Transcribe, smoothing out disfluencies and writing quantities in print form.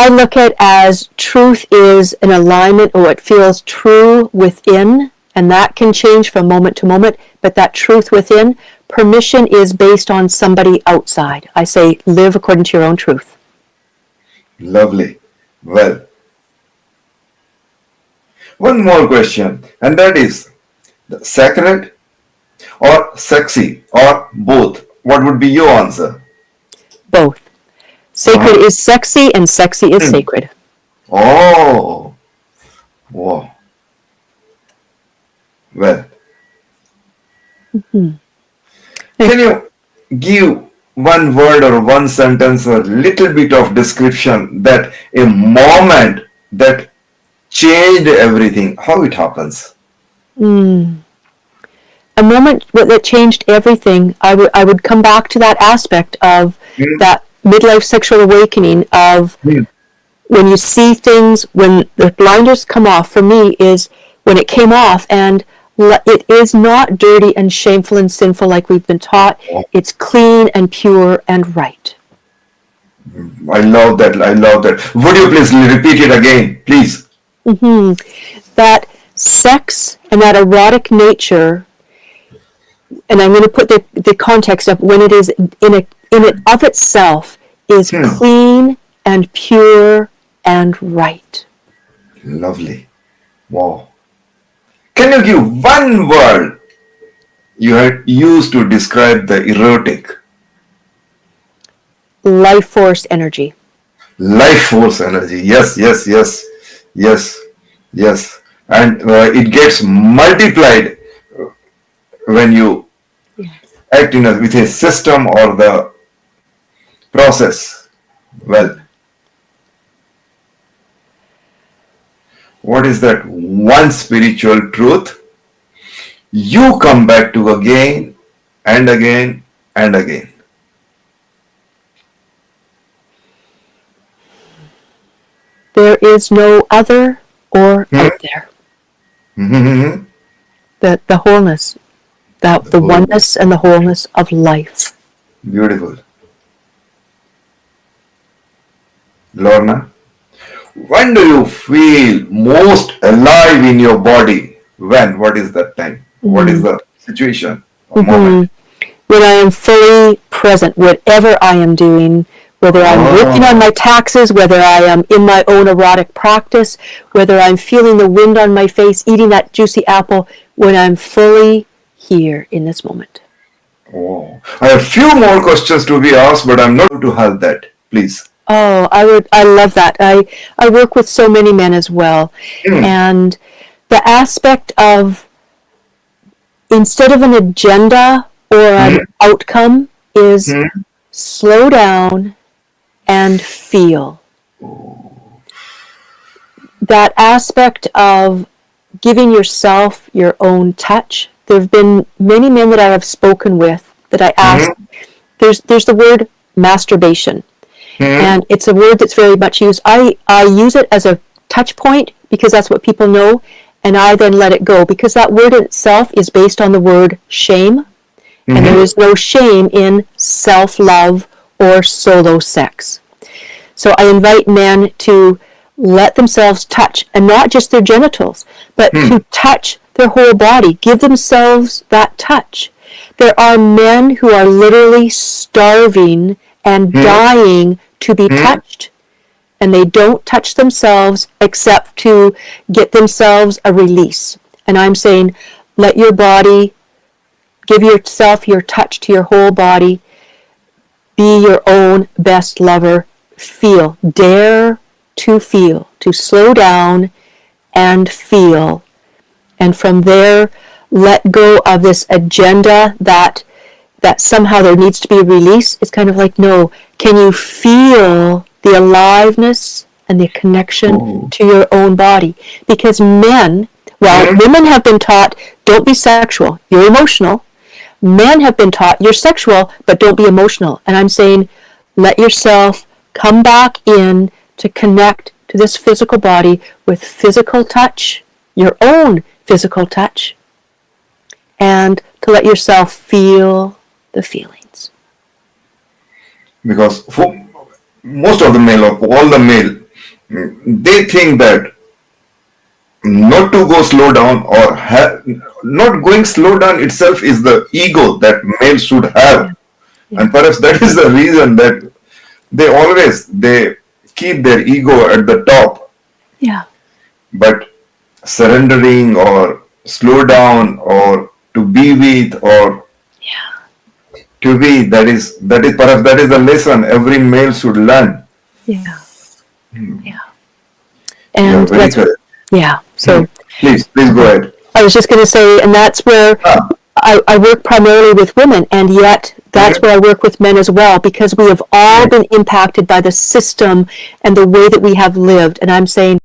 I look at as truth is an alignment or what feels true within, and that can change from moment to moment, but that truth within, permission is based on somebody outside. I say, live according to your own truth. Lovely. Well, one more question, and that is the sacred or sexy or both? What would be your answer? Both. Sacred is sexy and sexy is sacred. Oh, wow. Well, can you give one word or one sentence or little bit of description that a moment that changed everything, how it happens? A moment that changed everything, I would come back to that aspect of that midlife sexual awakening of when you see things, when the blinders come off, for me, is when it came off and it is not dirty and shameful and sinful like we've been taught. It's clean and pure and right. I love that. I love that. Would you please repeat it again, please? That sex and that erotic nature, and I'm going to put the context of when it is in it of itself is clean and pure and right. Lovely. Wow. Can you give one word you had used to describe the erotic? Life force energy. Life force energy. Yes, yes, yes, yes, yes. And it gets multiplied when you act with a system or the process. Well, what is that one spiritual truth you come back to again and again and again? There is no other or out there. The wholeness, the oneness and the wholeness of life. Beautiful. Lorna, when do you feel most alive in your body? When? What is that time? What is the situation or moment? When I am fully present, whatever I am doing, whether I'm working on my taxes, whether I am in my own erotic practice, whether I'm feeling the wind on my face, eating that juicy apple, when I'm fully here in this moment. Oh, I have few more questions to be asked, but I'm not able to have that. Please. Oh, I love that. I work with so many men as well. And the aspect of, instead of an agenda or an outcome, is slow down and feel. That aspect of giving yourself your own touch. There have been many men that I have spoken with that I ask, there's the word masturbation. And it's a word that's very much used. I use it as a touch point because that's what people know, and I then let it go because that word itself is based on the word shame, and there is no shame in self-love or solo sex. So I invite men to let themselves touch, and not just their genitals, but to touch their whole body. Give themselves that touch. There are men who are literally starving and dying to be touched, and they don't touch themselves except to get themselves a release. And I'm saying, let your body, give yourself your touch to your whole body, be your own best lover, feel, dare to feel, to slow down and feel. And from there, let go of this agenda that somehow there needs to be a release. It's kind of like, no, can you feel the aliveness and the connection to your own body? Because men, women have been taught, don't be sexual, you're emotional. Men have been taught, you're sexual, but don't be emotional. And I'm saying, let yourself come back in to connect to this physical body with physical touch, your own physical touch, and to let yourself feel the feelings. Because for most of the male, or all the male, they think that not to go slow down or not going slow down itself is the ego that male should Yeah. have, Yeah. and perhaps that is the reason that they keep their ego at the top. Yeah. But surrendering or slow down or to be with or to be, that is perhaps that is the lesson every male should learn. Yeah. Yeah. You are And very that's correct. yeah. Hmm. So Please go ahead. I was just going to say, and that's where Ah. I work primarily with women, and yet that's Mhm. where I work with men as well, because we have all been impacted by the system and the way that we have lived. And I'm saying,